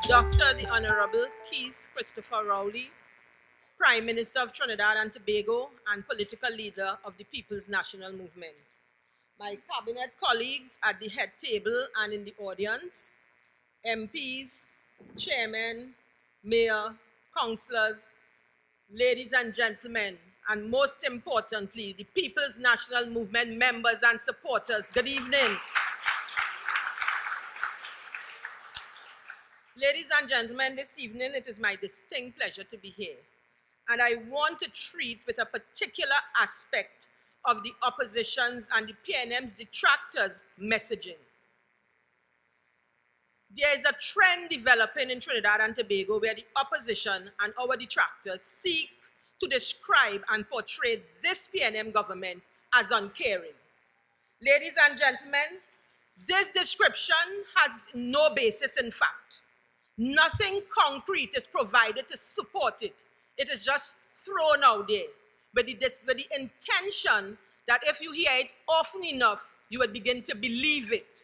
Dr. the Honorable Keith Christopher Rowley, Prime Minister of Trinidad and Tobago and political leader of the People's National Movement. My cabinet colleagues at the head table and in the audience, MPs, chairmen, mayor, councillors, ladies and gentlemen, and most importantly, the People's National Movement members and supporters, good evening. Ladies and gentlemen, this evening it is my distinct pleasure to be here. And I want to treat with a particular aspect of the opposition's and the PNM's detractors' messaging. There is a trend developing in Trinidad and Tobago where the opposition and our detractors seek to describe and portray this PNM government as uncaring. Ladies and gentlemen, this description has no basis in fact. Nothing concrete is provided to support it. It is just thrown out there with the intention that if you hear it often enough, you would begin to believe it.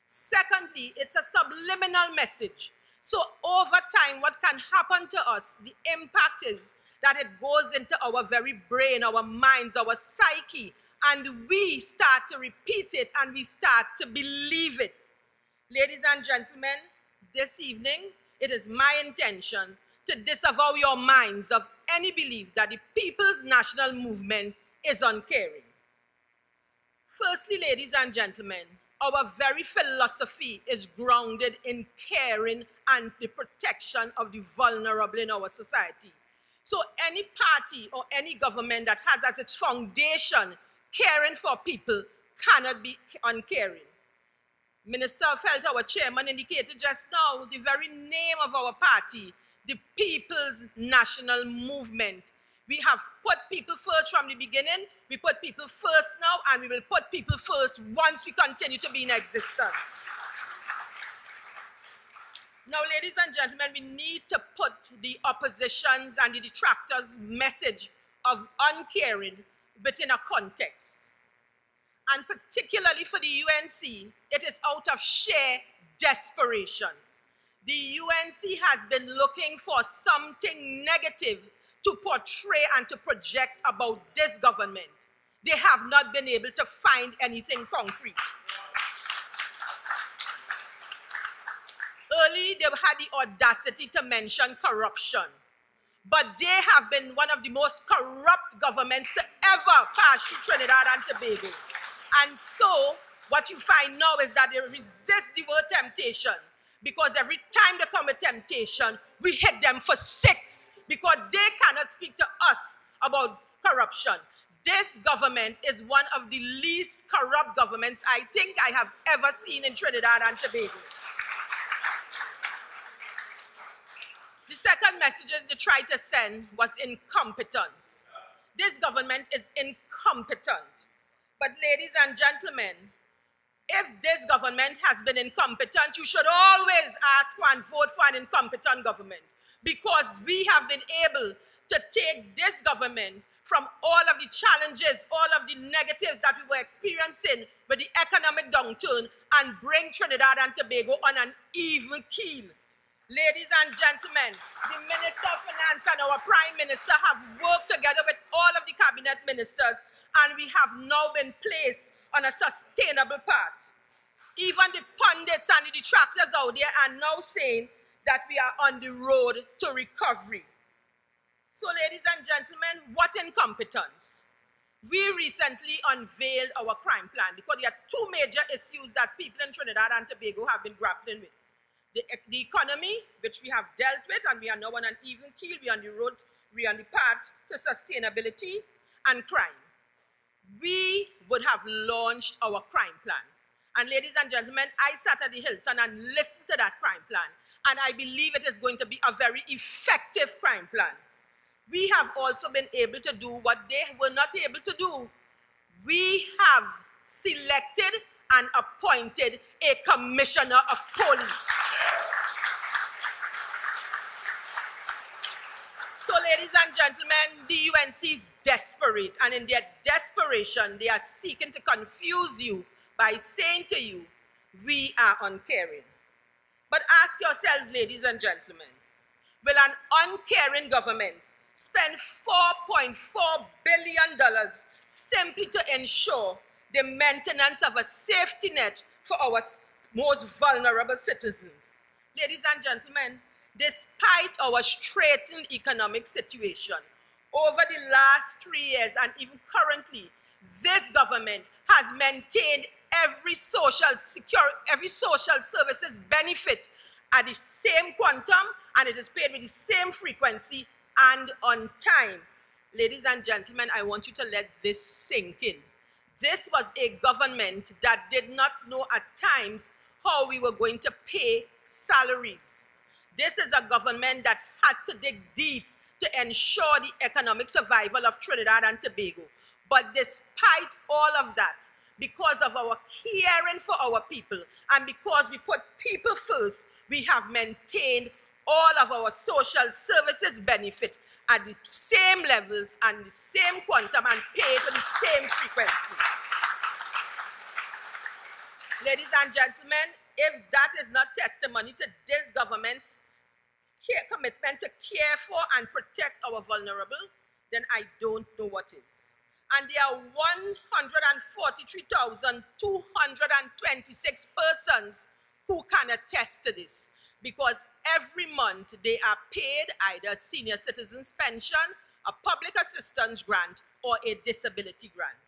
Secondly, it's a subliminal message. So over time, what can happen to us, the impact is that it goes into our very brain, our minds, our psyche, and we start to repeat it and we start to believe it. Ladies and gentlemen, this evening, it is my intention to disavow your minds of any belief that the People's National Movement is uncaring. Firstly, ladies and gentlemen, our very philosophy is grounded in caring and the protection of the vulnerable in our society. So any party or any government that has as its foundation caring for people cannot be uncaring. Minister of Health, our chairman, indicated just now the very name of our party, the People's National Movement. We have put people first from the beginning, we put people first now, and we will put people first once we continue to be in existence. Now, ladies and gentlemen, we need to put the opposition's and the detractors' message of uncaring within a context. And particularly for the UNC, it is out of sheer desperation. The UNC has been looking for something negative to portray and to project about this government. They have not been able to find anything concrete. Early, they had the audacity to mention corruption. But they have been one of the most corrupt governments to ever pass through Trinidad and Tobago. And so, what you find now is that they resist the word temptation, because every time they come with temptation, we hit them for 6, because they cannot speak to us about corruption. This government is one of the least corrupt governments I think I have ever seen in Trinidad and Tobago. The second message they tried to send was incompetence. This government is incompetent. But ladies and gentlemen, if this government has been incompetent, you should always ask for and vote for an incompetent government, because we have been able to take this government from all of the challenges, all of the negatives that we were experiencing with the economic downturn and bring Trinidad and Tobago on an even keel. Ladies and gentlemen, the Minister of Finance and our Prime Minister have worked together with all of the cabinet ministers, and we have now been placed on a sustainable path. Even the pundits and the detractors out there are now saying that we are on the road to recovery. So, ladies and gentlemen, what incompetence? We recently unveiled our crime plan because there are 2 major issues that people in Trinidad and Tobago have been grappling with. The economy, which we have dealt with, and we are now on an even keel. We are on the road, we are on the path to sustainability, and crime. We would have launched our crime plan. And ladies and gentlemen, I sat at the Hilton and listened to that crime plan. And I believe it is going to be a very effective crime plan. We have also been able to do what they were not able to do. We have selected and appointed a commissioner of police. So, ladies and gentlemen, the UNC is desperate, and in their desperation, they are seeking to confuse you by saying to you, we are uncaring. But ask yourselves, ladies and gentlemen, will an uncaring government spend $4.4 billion simply to ensure the maintenance of a safety net for our most vulnerable citizens? Ladies and gentlemen, despite our straitened economic situation, over the last 3 years and even currently, this government has maintained every social services benefit at the same quantum, and it is paid with the same frequency and on time. Ladies and gentlemen, I want you to let this sink in. This was a government that did not know at times how we were going to pay salaries. This is a government that had to dig deep to ensure the economic survival of Trinidad and Tobago. But despite all of that, because of our caring for our people and because we put people first, we have maintained all of our social services benefit at the same levels and the same quantum and paid with the same frequency. Ladies and gentlemen, if that is not testimony to this government's commitment to care for and protect our vulnerable, then I don't know what is. And there are 143,226 persons who can attest to this, because every month they are paid either a senior citizens pension, a public assistance grant, or a disability grant.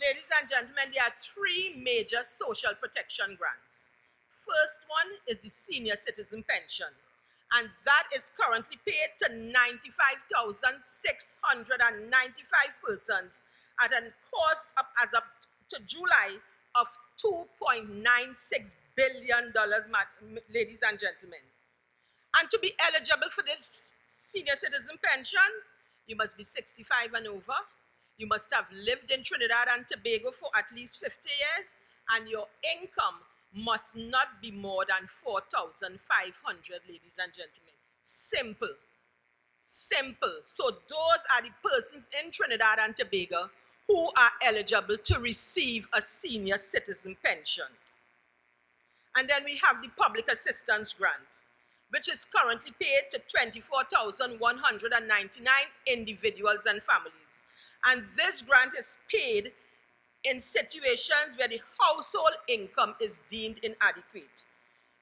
Ladies and gentlemen, there are 3 major social protection grants. First one is the senior citizen pension, and that is currently paid to 95,695 persons at a cost of, as up to July, of $2.96 billion, ladies and gentlemen. And to be eligible for this senior citizen pension, you must be 65 and over. You must have lived in Trinidad and Tobago for at least 50 years, and your income must not be more than 4,500, ladies and gentlemen. Simple. Simple. So those are the persons in Trinidad and Tobago who are eligible to receive a senior citizen pension. And then we have the public assistance grant, which is currently paid to 24,199 individuals and families. And this grant is paid in situations where the household income is deemed inadequate.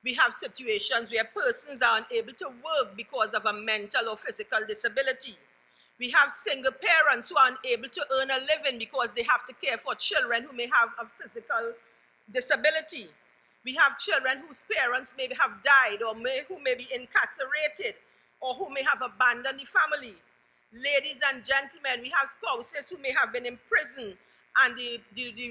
We have situations where persons are unable to work because of a mental or physical disability. We have single parents who are unable to earn a living because they have to care for children who may have a physical disability. We have children whose parents may have died or who may be incarcerated or who may have abandoned the family. Ladies and gentlemen, we have spouses who may have been in prison and the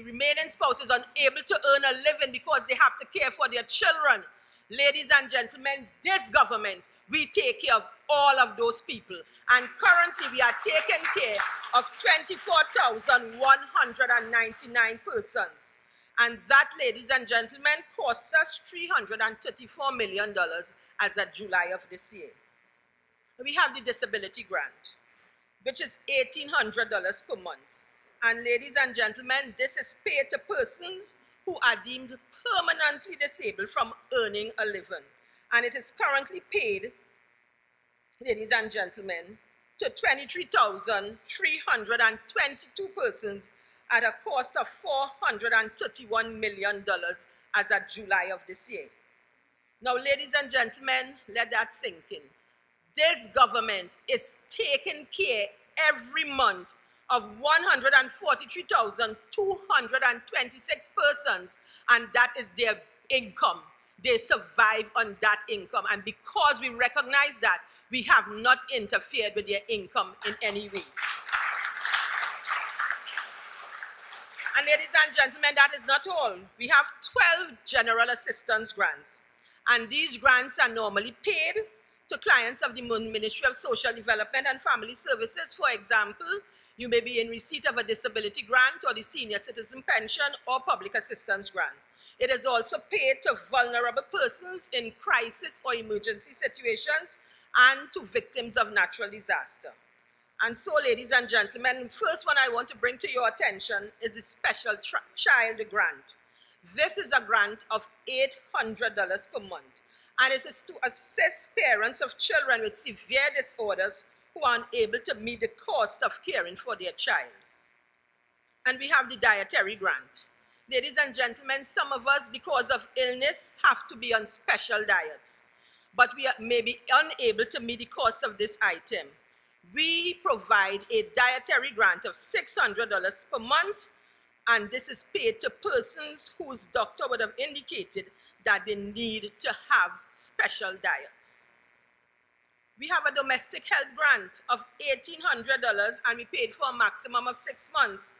remaining spouse is unable to earn a living because they have to care for their children. Ladies and gentlemen, this government, we take care of all of those people. And currently we are taking care of 24,199 persons. And that, ladies and gentlemen, costs us $334 million as of July of this year. We have the disability grant, which is $1,800 per month. And ladies and gentlemen, this is paid to persons who are deemed permanently disabled from earning a living. And it is currently paid, ladies and gentlemen, to 23,322 persons at a cost of $431 million as of July of this year. Now, ladies and gentlemen, let that sink in. This government is taking care every month of 143,226 persons, and that is their income. They survive on that income, and because we recognize that, we have not interfered with their income in any way. And ladies and gentlemen, that is not all. We have 12 general assistance grants, and these grants are normally paid to clients of the Ministry of Social Development and Family Services. For example, you may be in receipt of a disability grant or the senior citizen pension or public assistance grant. It is also paid to vulnerable persons in crisis or emergency situations and to victims of natural disaster. And so, ladies and gentlemen, the first one I want to bring to your attention is the special child grant. This is a grant of $800 per month, and it is to assist parents of children with severe disorders who are unable to meet the cost of caring for their child. And we have the dietary grant. Ladies and gentlemen, some of us, because of illness, have to be on special diets, but we may be unable to meet the cost of this item. We provide a dietary grant of $600 per month, and this is paid to persons whose doctor would have indicated that they need to have special diets. We have a domestic health grant of $1,800, and we paid for a maximum of 6 months.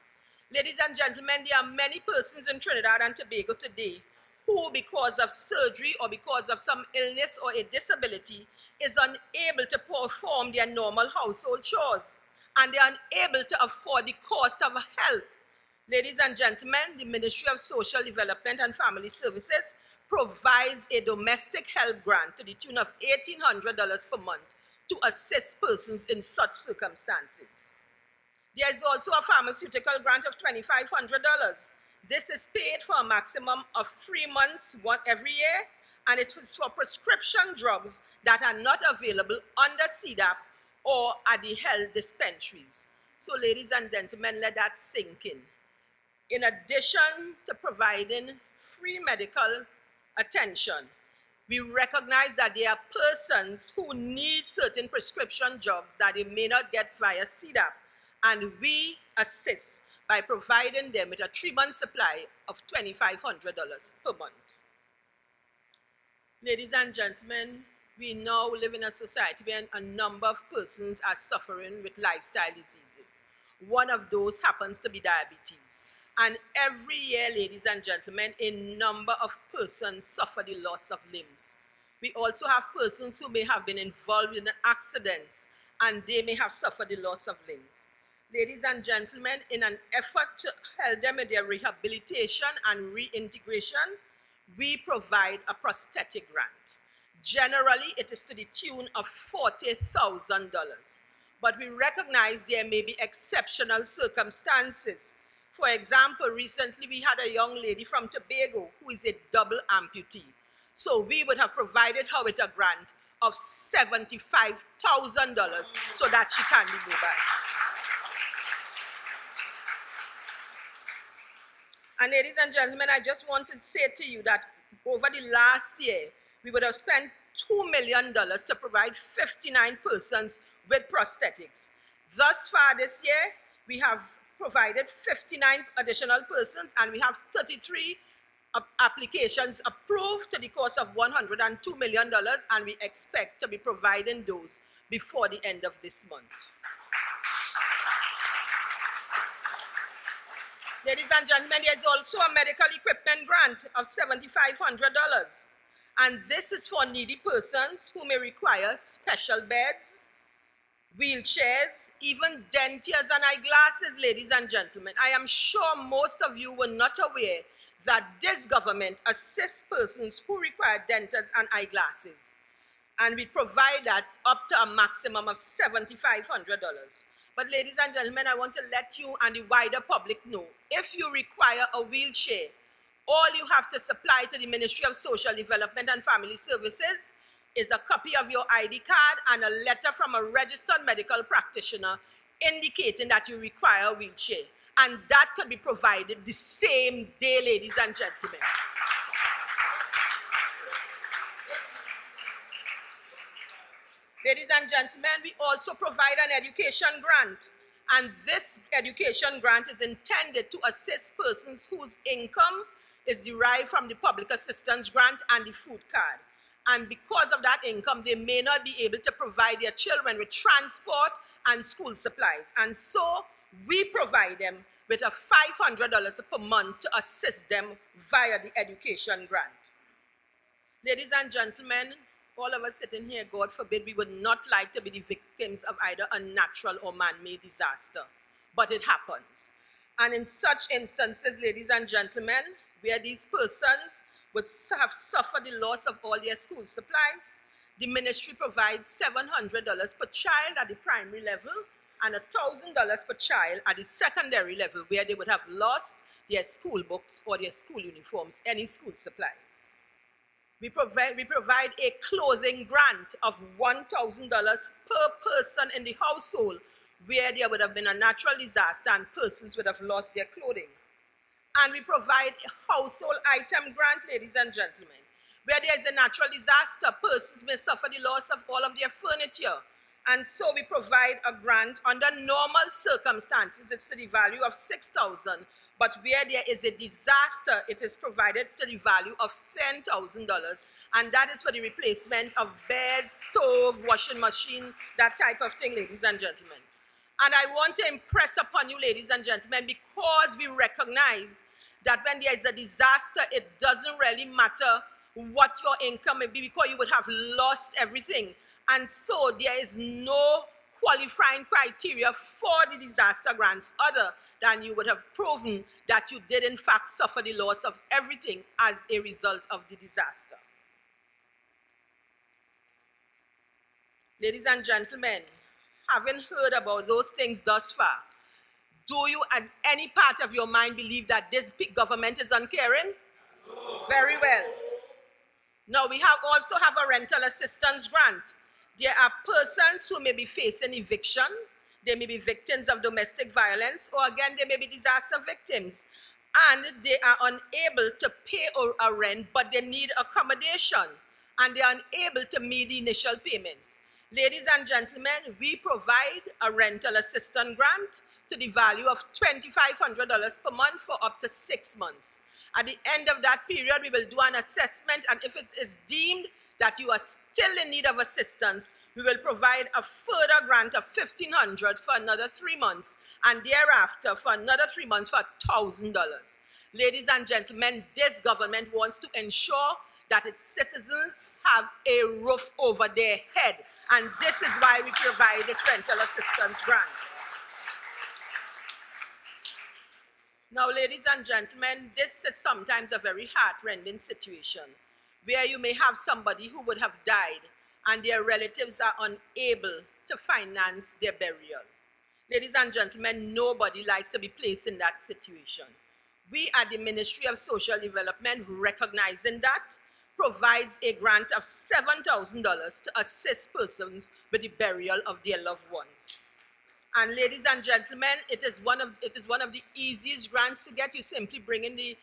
Ladies and gentlemen, there are many persons in Trinidad and Tobago today who, because of surgery or because of some illness or a disability, is unable to perform their normal household chores, and they are unable to afford the cost of help. Ladies and gentlemen, the Ministry of Social Development and Family Services provides a domestic help grant to the tune of $1,800 per month to assist persons in such circumstances. There is also a pharmaceutical grant of $2,500. This is paid for a maximum of 3 months every year, and it is for prescription drugs that are not available under CDAP or at the health dispensaries. So, ladies and gentlemen, let that sink in. In addition to providing free medical attention, we recognize that there are persons who need certain prescription drugs that they may not get via CDAP, and we assist by providing them with a 3-month supply of $2,500 per month. Ladies and gentlemen, we now live in a society where a number of persons are suffering with lifestyle diseases. One of those happens to be diabetes. And every year, ladies and gentlemen, a number of persons suffer the loss of limbs. We also have persons who may have been involved in accidents, and they may have suffered the loss of limbs. Ladies and gentlemen, in an effort to help them in their rehabilitation and reintegration, we provide a prosthetic grant. Generally, it is to the tune of $40,000, but we recognize there may be exceptional circumstances. For example, recently we had a young lady from Tobago who is a double amputee. So we would have provided her with a grant of $75,000 so that she can be mobile. And ladies and gentlemen, I just want to say to you that over the last year, we would have spent $2 million to provide 59 persons with prosthetics. Thus far this year, we have provided 59 additional persons, and we have 33 applications approved to the cost of $102 million, and we expect to be providing those before the end of this month. Ladies and gentlemen, there is also a medical equipment grant of $7,500, and this is for needy persons who may require special beds, wheelchairs, even dentures and eyeglasses, ladies and gentlemen. I am sure most of you were not aware that this government assists persons who require dentures and eyeglasses, and we provide that up to a maximum of $7,500. But ladies and gentlemen, I want to let you and the wider public know, if you require a wheelchair, all you have to supply to the Ministry of Social Development and Family Services is a copy of your ID card and a letter from a registered medical practitioner indicating that you require a wheelchair. And that could be provided the same day, ladies and gentlemen. Ladies and gentlemen, we also provide an education grant, and this education grant is intended to assist persons whose income is derived from the public assistance grant and the food card. And because of that income, they may not be able to provide their children with transport and school supplies. And so we provide them with a $500 per month to assist them via the education grant. Ladies and gentlemen, all of us sitting here, God forbid, we would not like to be the victims of either a natural or man-made disaster, but it happens. And in such instances, ladies and gentlemen, where these persons would have suffered the loss of all their school supplies, the ministry provides $700 per child at the primary level and $1,000 per child at the secondary level, where they would have lost their school books or their school uniforms, any school supplies. We provide a clothing grant of $1,000 per person in the household where there would have been a natural disaster and persons would have lost their clothing. And we provide a household item grant, ladies and gentlemen. Where there is a natural disaster, persons may suffer the loss of all of their furniture. And so we provide a grant under normal circumstances. It's to the value of $6,000. But where there is a disaster, it is provided to the value of $10,000. And that is for the replacement of beds, stove, washing machine, that type of thing, ladies and gentlemen. And I want to impress upon you, ladies and gentlemen, because we recognize that when there is a disaster, it doesn't really matter what your income may be, because you would have lost everything. And so there is no qualifying criteria for the disaster grants other than you would have proven that you did in fact suffer the loss of everything as a result of the disaster. Ladies and gentlemen, having heard about those things thus far, do you at any part of your mind believe that this big government is uncaring? No. Very well. Now we also have a rental assistance grant. There are persons who may be facing eviction, they may be victims of domestic violence, or again, they may be disaster victims. And they are unable to pay a rent, but they need accommodation, and they are unable to meet the initial payments. Ladies and gentlemen, we provide a rental assistance grant to the value of $2,500 per month for up to 6 months. At the end of that period, we will do an assessment, and if it is deemed that you are still in need of assistance, we will provide a further grant of $1,500 for another 3 months, and thereafter for another 3 months for $1,000. Ladies and gentlemen, this government wants to ensure that its citizens have a roof over their head, and this is why we provide this rental assistance grant. Now, ladies and gentlemen, this is sometimes a very heart-rending situation where you may have somebody who would have died and their relatives are unable to finance their burial. Ladies and gentlemen, nobody likes to be placed in that situation. We at the Ministry of Social Development, recognizing that, provides a grant of $7,000 to assist persons with the burial of their loved ones. And ladies and gentlemen, it is one of the easiest grants to get. You simply bring in the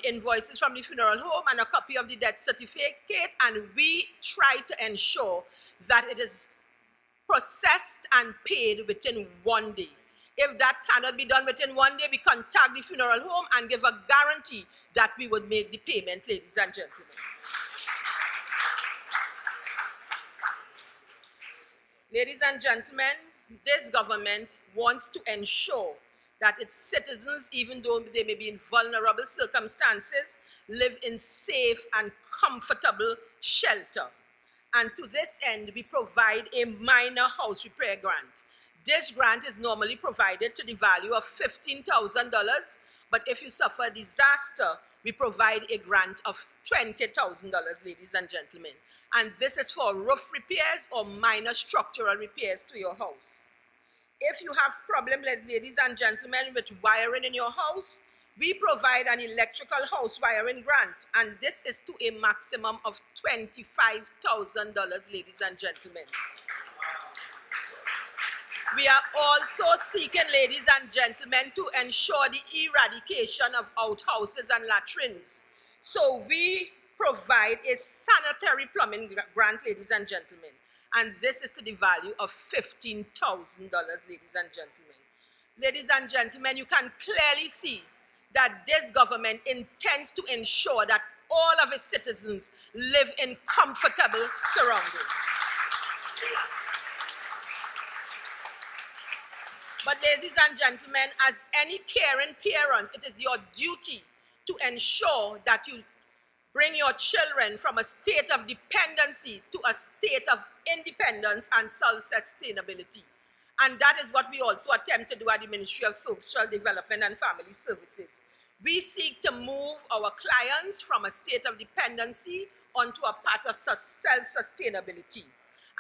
invoices from the funeral home and a copy of the death certificate, and we try to ensure that it is processed and paid within 1 day. If that cannot be done within 1 day, we contact the funeral home and give a guarantee that we would make the payment, ladies and gentlemen. Ladies and gentlemen, this government wants to ensure that its citizens, even though they may be in vulnerable circumstances, live in safe and comfortable shelter. And to this end, we provide a minor house repair grant. This grant is normally provided to the value of $15,000, but if you suffer a disaster, we provide a grant of $20,000, ladies and gentlemen. And this is for roof repairs or minor structural repairs to your house. If you have problems, ladies and gentlemen, with wiring in your house, we provide an electrical house wiring grant, and this is to a maximum of $25,000, ladies and gentlemen. We are also seeking, ladies and gentlemen, to ensure the eradication of outhouses and latrines. So we provide a sanitary plumbing grant, ladies and gentlemen. And this is to the value of $15,000, ladies and gentlemen. Ladies and gentlemen, you can clearly see that this government intends to ensure that all of its citizens live in comfortable surroundings. But ladies and gentlemen, as any caring parent, it is your duty to ensure that you bring your children from a state of dependency to a state of independence and self-sustainability. And that is what we also attempt to do at the Ministry of Social Development and Family Services. We seek to move our clients from a state of dependency onto a path of self-sustainability.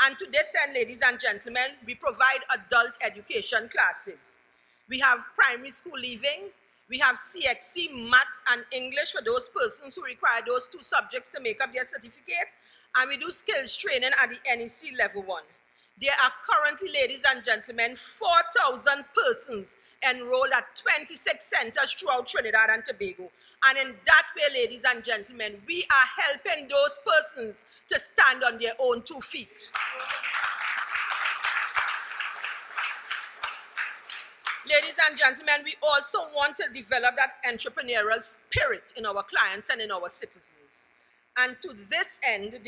And to this end, ladies and gentlemen, we provide adult education classes. We have primary school leaving, We have CXC, Maths and English for those persons who require those two subjects to make up their certificate. And we do skills training at the NEC level 1. There are currently, ladies and gentlemen, 4,000 persons enrolled at 26 centers throughout Trinidad and Tobago. And in that way, ladies and gentlemen, we are helping those persons to stand on their own 2 feet. Ladies and gentlemen, we also want to develop that entrepreneurial spirit in our clients and in our citizens. And to this end,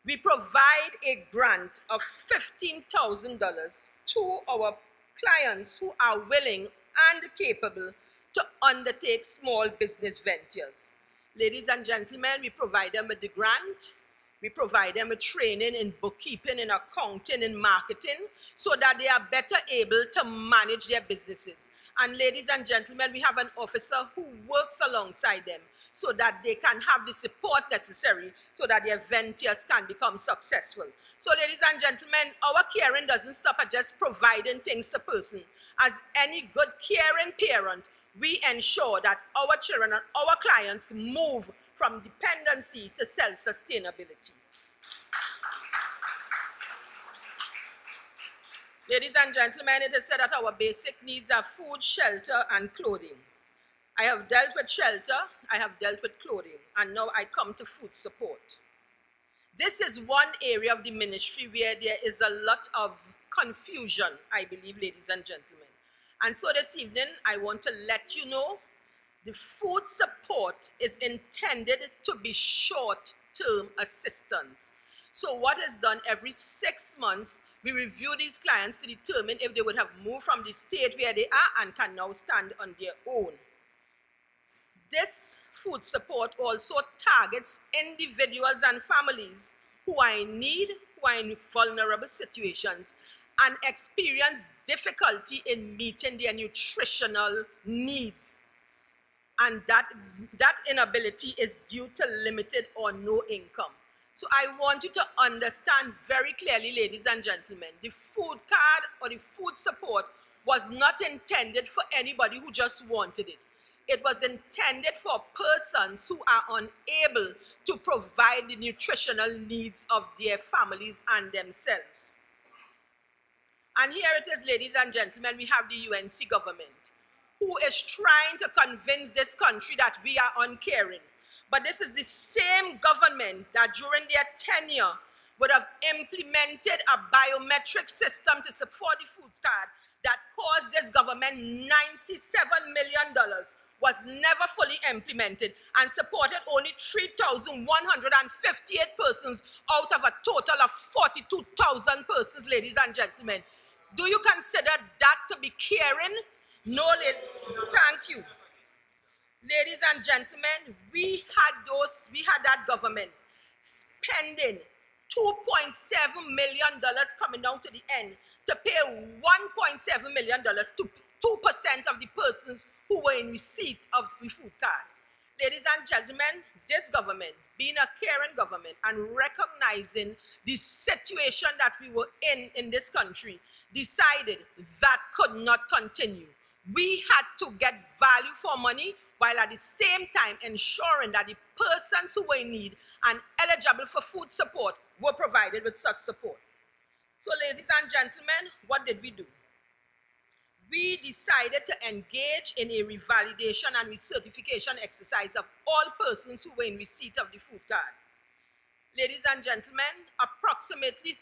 we provide a grant of $15,000 to our clients who are willing and capable to undertake small business ventures. Ladies and gentlemen, we provide them with the grant. We provide them with training in bookkeeping, in accounting, in marketing, so that they are better able to manage their businesses. And ladies and gentlemen, we have an officer who works alongside them so that they can have the support necessary so that their ventures can become successful. So ladies and gentlemen, our caring doesn't stop at just providing things to person. As any good caring parent, we ensure that our children and our clients move from dependency to self-sustainability. Ladies and gentlemen, it is said that our basic needs are food, shelter, and clothing. I have dealt with shelter, I have dealt with clothing, and now I come to food support. This is one area of the ministry where there is a lot of confusion, I believe, ladies and gentlemen. And so this evening, I want to let you know the food support is intended to be short-term assistance. So what is done every 6 months, we review these clients to determine if they would have moved from the state where they are and can now stand on their own. This food support also targets individuals and families who are in need, who are in vulnerable situations, and experience difficulty in meeting their nutritional needs. And that inability is due to limited or no income. So I want you to understand very clearly, ladies and gentlemen, the food card or the food support was not intended for anybody who just wanted it. It was intended for persons who are unable to provide the nutritional needs of their families and themselves. And here it is, ladies and gentlemen, we have the UNC government, who is trying to convince this country that we are uncaring. But this is the same government that during their tenure would have implemented a biometric system to support the food card that caused this government $97 million, was never fully implemented and supported only 3,158 persons out of a total of 42,000 persons, ladies and gentlemen. Do you consider that to be caring? No, thank you. Ladies and gentlemen, we had that government spending $2.7 million coming down to the end to pay $1.7 million to 2% of the persons who were in receipt of the food card. Ladies and gentlemen, this government, being a caring government and recognizing the situation that we were in this country, decided that could not continue. We had to get value for money while at the same time ensuring that the persons who were in need and eligible for food support were provided with such support. So ladies and gentlemen, what did we do? We decided to engage in a revalidation and recertification exercise of all persons who were in receipt of the food card. Ladies and gentlemen, approximately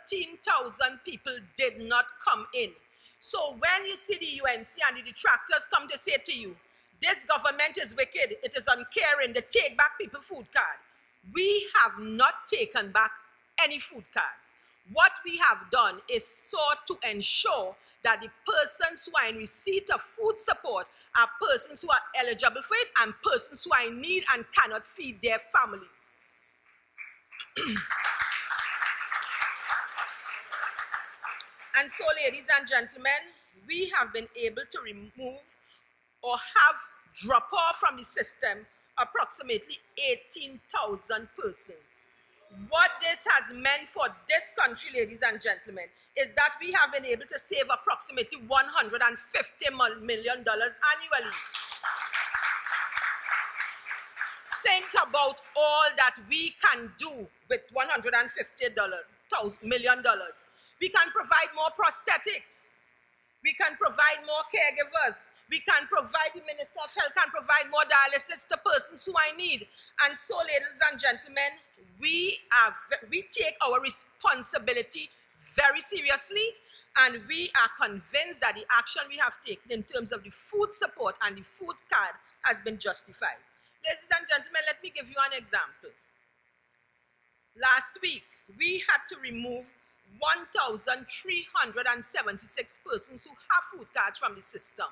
13,000 people did not come in. So when you see the UNC and the detractors come to say to you, this government is wicked, it is uncaring, they take back people food card. We have not taken back any food cards. What we have done is sought to ensure that the persons who are in receipt of food support are persons who are eligible for it and persons who are in need and cannot feed their families. And so, ladies and gentlemen, we have been able to remove or have drop off from the system approximately 18,000 persons. What this has meant for this country, ladies and gentlemen, is that we have been able to save approximately $150 million annually. Think about all that we can do with $150 million. We can provide more prosthetics. We can provide more caregivers. We can provide, the Minister of Health can provide more dialysis to persons who I need. And so, ladies and gentlemen, we take our responsibility very seriously, and we are convinced that the action we have taken in terms of the food support and the food card has been justified. Ladies and gentlemen, let me give you an example. Last week, we had to remove 1,376 persons who have food cards from the system.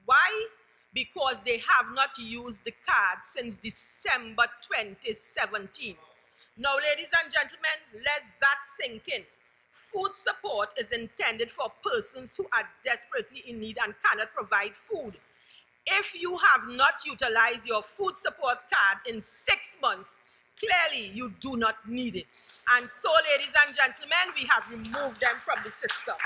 Why? Because they have not used the card since December 2017. Now, ladies and gentlemen, let that sink in. Food support is intended for persons who are desperately in need and cannot provide food. If you have not utilized your food support card in 6 months, clearly you do not need it. And so, ladies and gentlemen, we have removed them from the system.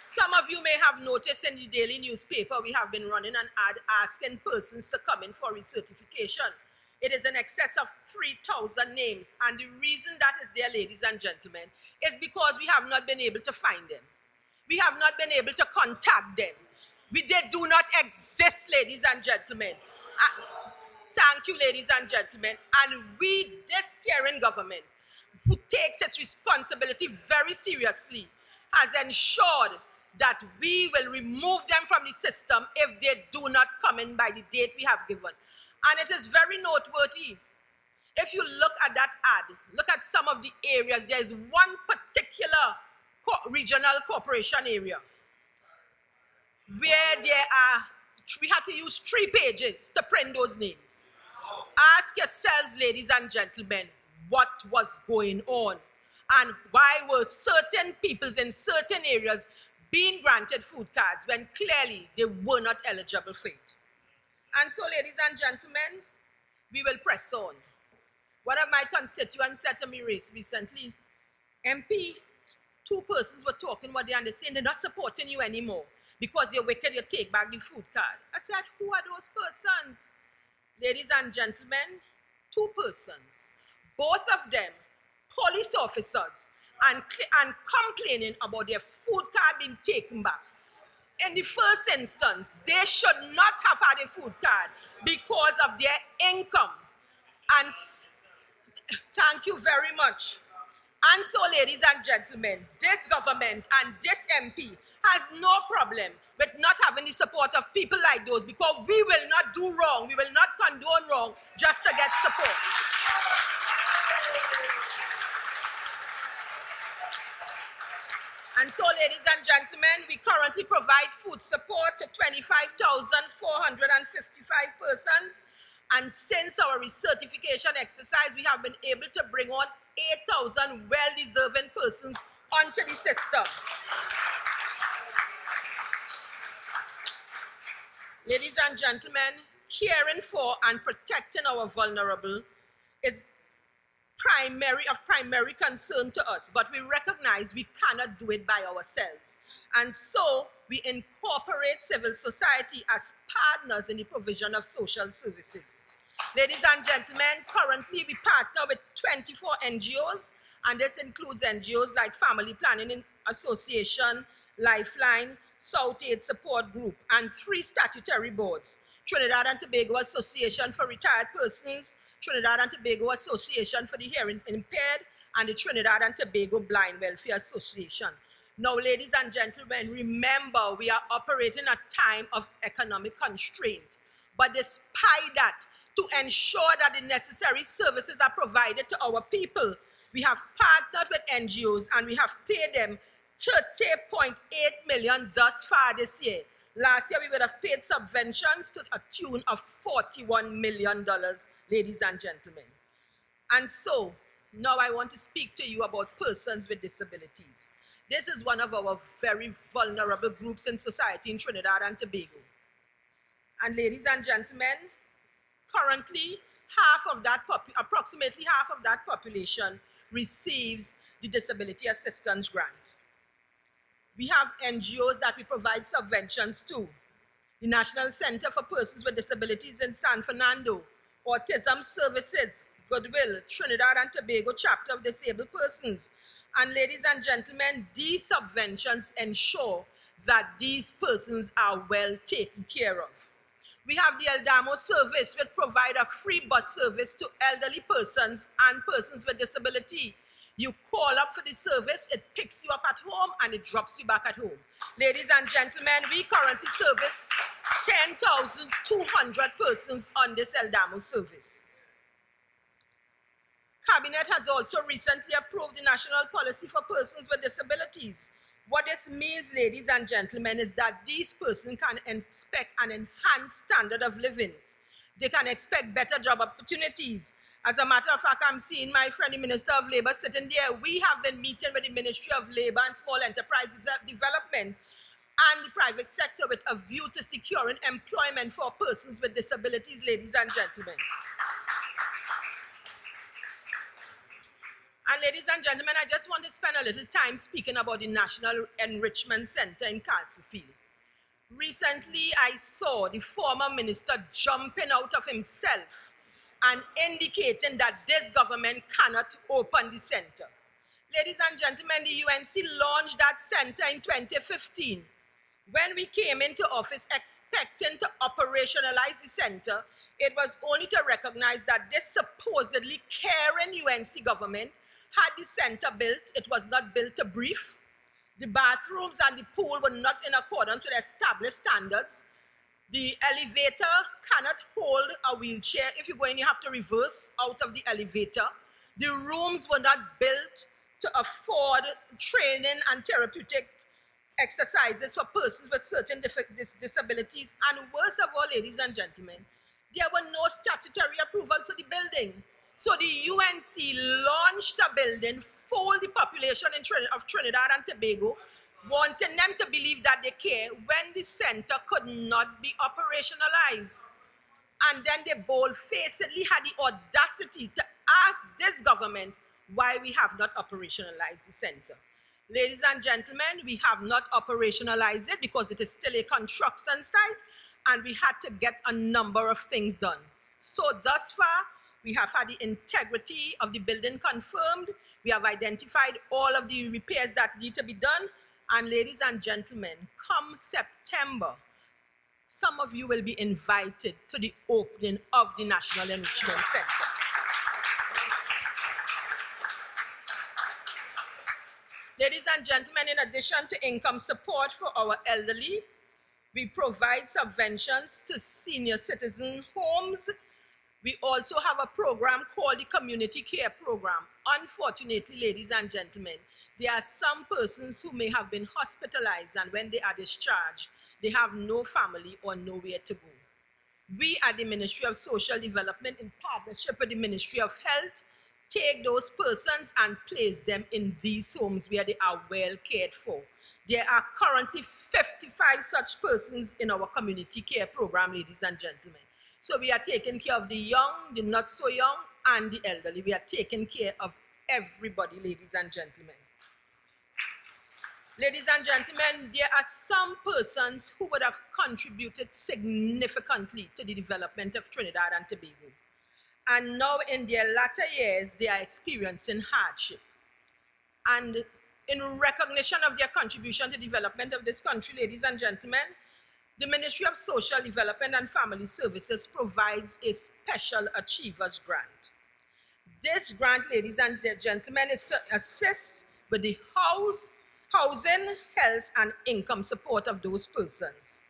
Some of you may have noticed in the daily newspaper, we have been running an ad asking persons to come in for recertification. It is in excess of 3,000 names. And the reason that is there, ladies and gentlemen, is because we have not been able to find them. We have not been able to contact them. They do not exist, ladies and gentlemen. Thank you, ladies and gentlemen. And we, this caring government, who takes its responsibility very seriously, has ensured that we will remove them from the system if they do not come in by the date we have given. And it is very noteworthy. If you look at that ad, look at some of the areas, there is one particular regional corporation area where we had to use 3 pages to print those names. Ask yourselves, ladies and gentlemen, what was going on? And why were certain peoples in certain areas being granted food cards when clearly they were not eligible for it? And so, ladies and gentlemen, we will press on. One of my constituents said to me recently, MP, 2 persons were talking what they're saying, they're not supporting you anymore because you're wicked, you take back the food card. I said, who are those persons? Ladies and gentlemen, 2 persons, both of them police officers, and complaining about their food card being taken back. In the first instance, they should not have had a food card because of their income. And thank you very much. And so, ladies and gentlemen, this government and this MP has no problem with not having the support of people like those, because we will not do wrong, we will not condone wrong just to get support. And so, ladies and gentlemen, we currently provide food support to 25,455 persons. And since our recertification exercise, we have been able to bring on 8,000 well-deserving persons onto the system. Ladies and gentlemen, caring for and protecting our vulnerable is primary concern to us, but we recognize we cannot do it by ourselves. And so we incorporate civil society as partners in the provision of social services. Ladies and gentlemen, currently we partner with 24 NGOs, and this includes NGOs like Family Planning Association, Lifeline, South Aid Support Group, and 3 statutory boards: Trinidad and Tobago Association for Retired Persons, Trinidad and Tobago Association for the Hearing Impaired, and the Trinidad and Tobago Blind Welfare Association. Now, ladies and gentlemen, remember, we are operating at a time of economic constraint. But despite that, to ensure that the necessary services are provided to our people, we have partnered with NGOs and we have paid them $30.8 million thus far this year. Last year, we would have paid subventions to a tune of $41 million, ladies and gentlemen. And so, now I want to speak to you about persons with disabilities. This is one of our very vulnerable groups in society in Trinidad and Tobago. And ladies and gentlemen, currently, approximately half of that population receives the disability assistance grant. We have NGOs that we provide subventions to. The National Center for Persons with Disabilities in San Fernando, Autism Services, Goodwill, Trinidad and Tobago Chapter of Disabled Persons. And ladies and gentlemen, these subventions ensure that these persons are well taken care of. We have the Eldamo service, which provides a free bus service to elderly persons and persons with disability. You call up for the service, it picks you up at home and it drops you back at home. Ladies and gentlemen, we currently service 10,200 persons on this Eldamo service. Cabinet has also recently approved the National Policy for Persons with Disabilities. What this means, ladies and gentlemen, is that these persons can expect an enhanced standard of living. They can expect better job opportunities. As a matter of fact, I'm seeing my friend, the Minister of Labour, sitting there. We have been meeting with the Ministry of Labour and Small Enterprises Development and the private sector with a view to securing employment for persons with disabilities, ladies and gentlemen. And ladies and gentlemen, I just want to spend a little time speaking about the National Enrichment Center in Castlefield. Recently, I saw the former minister jumping out of himself and indicating that this government cannot open the center. Ladies and gentlemen, the UNC launched that center in 2015. When we came into office expecting to operationalize the center, it was only to recognize that this supposedly caring UNC government had the center built. It was not built to brief. The bathrooms and the pool were not in accordance with established standards. The elevator cannot hold a wheelchair. If you go in, you have to reverse out of the elevator. The rooms were not built to afford training and therapeutic exercises for persons with certain disabilities. And worst of all, ladies and gentlemen, there were no statutory approvals for the building. So the UNC launched a building for the population of Trinidad and Tobago, wanting them to believe that they care when the center could not be operationalized. And then they bold-facedly had the audacity to ask this government why we have not operationalized the center. Ladies and gentlemen, we have not operationalized it because it is still a construction site and we had to get a number of things done. So thus far, we have had the integrity of the building confirmed. We have identified all of the repairs that need to be done. And ladies and gentlemen, come September, some of you will be invited to the opening of the National Enrichment Center. Ladies and gentlemen, in addition to income support for our elderly, we provide subventions to senior citizen homes. We also have a program called the Community Care Program. Unfortunately, ladies and gentlemen, there are some persons who may have been hospitalized and when they are discharged, they have no family or nowhere to go. We at the Ministry of Social Development, in partnership with the Ministry of Health, take those persons and place them in these homes where they are well cared for. There are currently 55 such persons in our community care program, ladies and gentlemen. So we are taking care of the young, the not so young, and the elderly. We are taking care of everybody, ladies and gentlemen. Ladies and gentlemen, there are some persons who would have contributed significantly to the development of Trinidad and Tobago. And now in their latter years, they are experiencing hardship. And in recognition of their contribution to the development of this country, ladies and gentlemen, the Ministry of Social Development and Family Services provides a Special Achievers Grant. This grant, ladies and gentlemen, is to assist with the housing, health, and income support of those persons.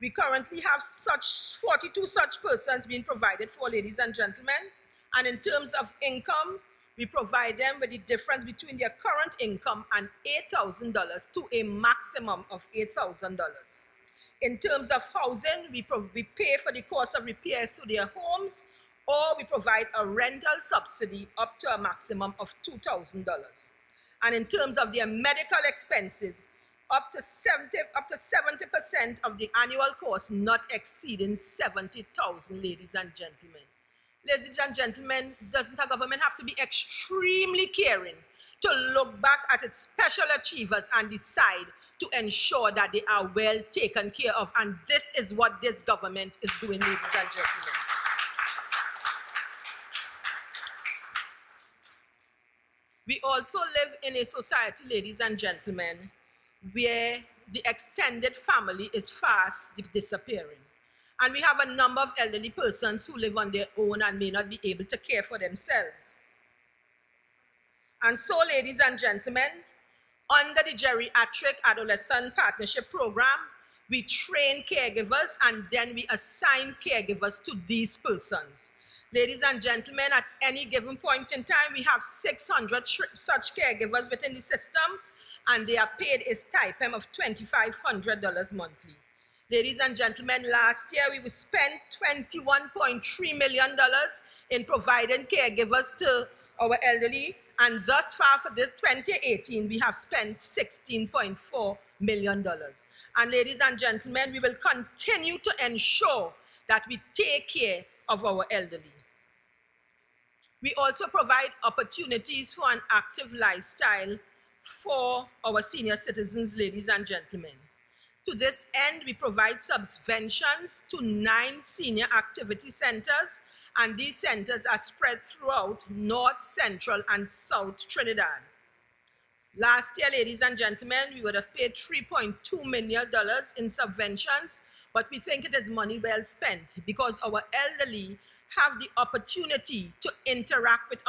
We currently have 42 such persons being provided for, ladies and gentlemen. And in terms of income, we provide them with the difference between their current income and $8,000 to a maximum of $8,000. In terms of housing, we pay for the cost of repairs to their homes, or we provide a rental subsidy up to a maximum of $2,000. And in terms of their medical expenses, up to 70% of the annual cost, not exceeding $70,000, ladies and gentlemen. Ladies and gentlemen, doesn't a government have to be extremely caring to look back at its special achievers and decide to ensure that they are well taken care of? And this is what this government is doing, ladies and gentlemen. We also live in a society, ladies and gentlemen, where the extended family is fast disappearing. And we have a number of elderly persons who live on their own and may not be able to care for themselves. And so, ladies and gentlemen, under the Geriatric Adolescent Partnership Program, we train caregivers and then we assign caregivers to these persons. Ladies and gentlemen, at any given point in time, we have 600 such caregivers within the system, and they are paid a stipend of $2,500 monthly. Ladies and gentlemen, last year we spent $21.3 million in providing caregivers to our elderly, and thus far for this 2018, we have spent $16.4 million. And ladies and gentlemen, we will continue to ensure that we take care of our elderly. We also provide opportunities for an active lifestyle for our senior citizens, ladies and gentlemen. To this end, we provide subventions to 9 senior activity centers, and these centers are spread throughout North, Central, and South Trinidad. Last year, ladies and gentlemen, we would have paid $3.2 million in subventions, but we think it is money well spent because our elderly have the opportunity to interact with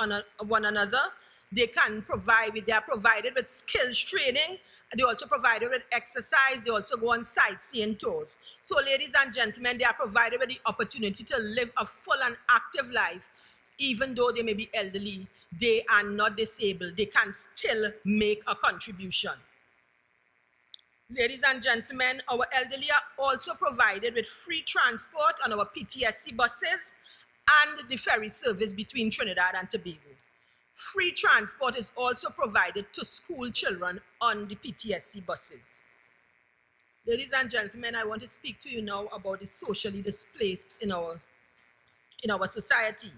one another. They are provided with skills training. They also provided with exercise. They also go on sightseeing tours. So, ladies and gentlemen, they are provided with the opportunity to live a full and active life. Even though they may be elderly, they are not disabled. They can still make a contribution. Ladies and gentlemen, our elderly are also provided with free transport on our PTSC buses and the ferry service between Trinidad and Tobago. Free transport is also provided to school children on the PTSC buses. Ladies and gentlemen, I want to speak to you now about the socially displaced in our society.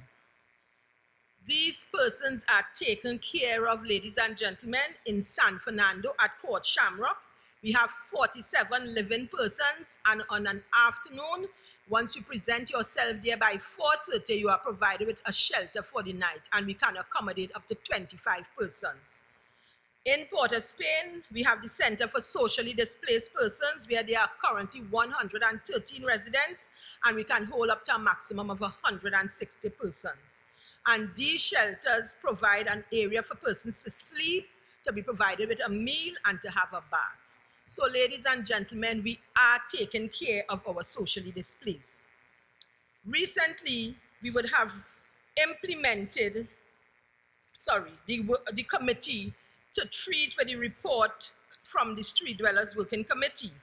These persons are taken care of, ladies and gentlemen, in San Fernando at Port Shamrock. We have 47 living persons, and on an afternoon, once you present yourself there by 4:30, you are provided with a shelter for the night, and we can accommodate up to 25 persons. In Port of Spain, we have the Center for Socially Displaced Persons, where there are currently 113 residents, and we can hold up to a maximum of 160 persons. And these shelters provide an area for persons to sleep, to be provided with a meal, and to have a bath. So, ladies and gentlemen, we are taking care of our socially displaced. Recently, we would have implemented, the committee to treat with the report from the Street Dwellers Working Committee.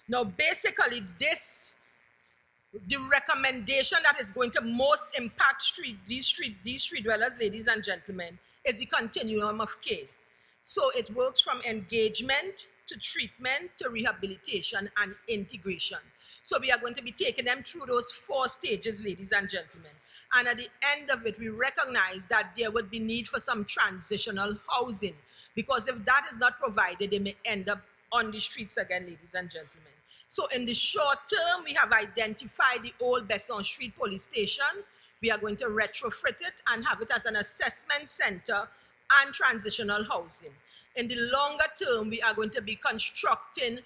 Now, basically, the recommendation that is going to most impact these street dwellers, ladies and gentlemen, is the continuum of care. So it works from engagement to treatment to rehabilitation and integration. So we are going to be taking them through those 4 stages, ladies and gentlemen. And at the end of it, we recognize that there would be need for some transitional housing, because if that is not provided, they may end up on the streets again, ladies and gentlemen. So in the short term, we have identified the old Besson Street Police Station. We are going to retrofit it and have it as an assessment center and transitional housing. In the longer term, we are going to be constructing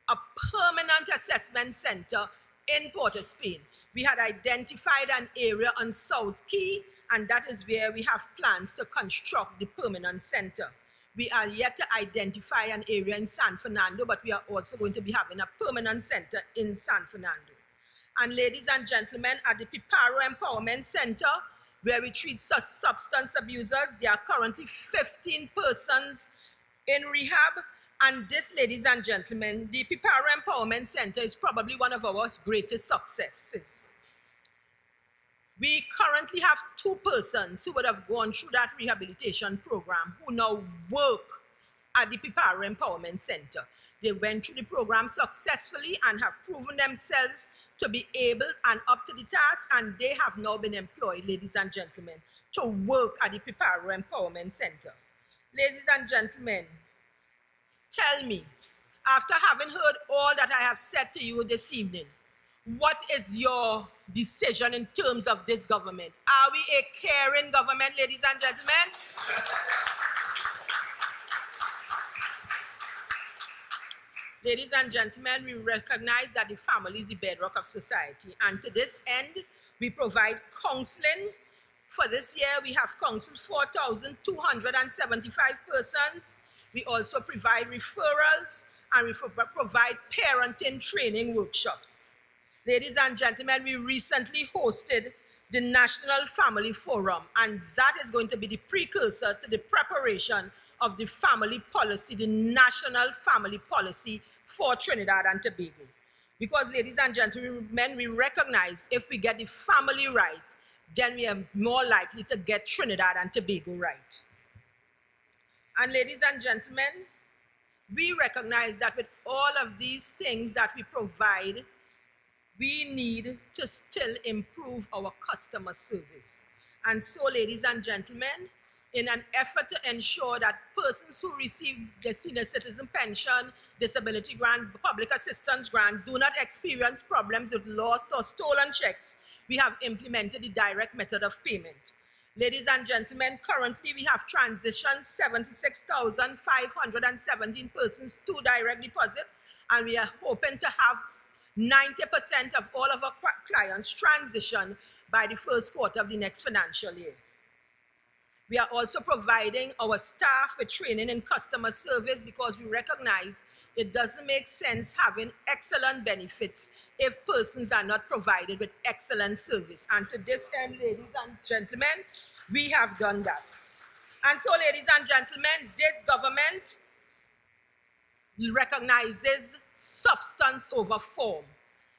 a permanent assessment center in Port of Spain. We had identified an area on South Key, and that is where we have plans to construct the permanent center. We are yet to identify an area in San Fernando, but we are also going to be having a permanent center in San Fernando. And ladies and gentlemen, at the Piparo Empowerment Center, where we treat substance abusers, there are currently 15 persons in rehab. And this, ladies and gentlemen, the Piparo Empowerment Center is probably one of our greatest successes. We currently have 2 persons who would have gone through that rehabilitation program who now work at the Piparo Empowerment Center. They went through the program successfully and have proven themselves to be able and up to the task, and they have now been employed, ladies and gentlemen, to work at the Piparo Empowerment Center. Ladies and gentlemen, tell me, after having heard all that I have said to you this evening, what is your decision in terms of this government? Are we a caring government, ladies and gentlemen? Ladies and gentlemen, we recognize that the family is the bedrock of society, and to this end, we provide counseling. For this year, we have counseled 4,275 persons. We also provide referrals, and we provide parenting training workshops. Ladies and gentlemen, we recently hosted the National Family Forum, and that is going to be the precursor to the preparation of the family policy, the national family policy for Trinidad and Tobago. Because, ladies and gentlemen, we recognize if we get the family right, then we are more likely to get Trinidad and Tobago right. And ladies and gentlemen, we recognize that with all of these things that we provide, we need to still improve our customer service. And so, ladies and gentlemen, in an effort to ensure that persons who receive the senior citizen pension, disability grant, public assistance grant do not experience problems with lost or stolen checks, we have implemented the direct method of payment. Ladies and gentlemen, currently we have transitioned 76,517 persons to direct deposit, and we are hoping to have 90% of all of our clients transition by the first quarter of the next financial year. We are also providing our staff with training in customer service, because we recognize it doesn't make sense having excellent benefits if persons are not provided with excellent service. And to this end, ladies and gentlemen, we have done that. And so, ladies and gentlemen, this government recognizes substance over form.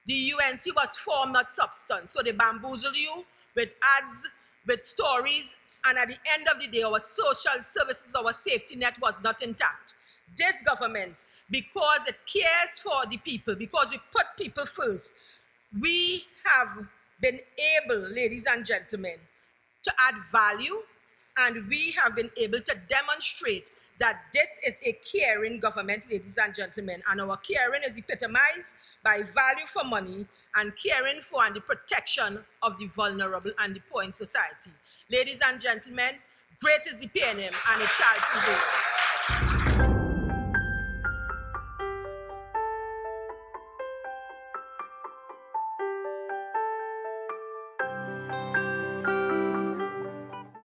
The UNC was form, not substance. So they bamboozle you with ads, with stories, and at the end of the day, our social services, our safety net was not intact. This government, because it cares for the people, because we put people first, we have been able, ladies and gentlemen, to add value, and we have been able to demonstrate that this is a caring government, ladies and gentlemen, and our caring is epitomized by value for money and caring for and the protection of the vulnerable and the poor in society. Ladies and gentlemen, great is the PNM, and it shall prevail.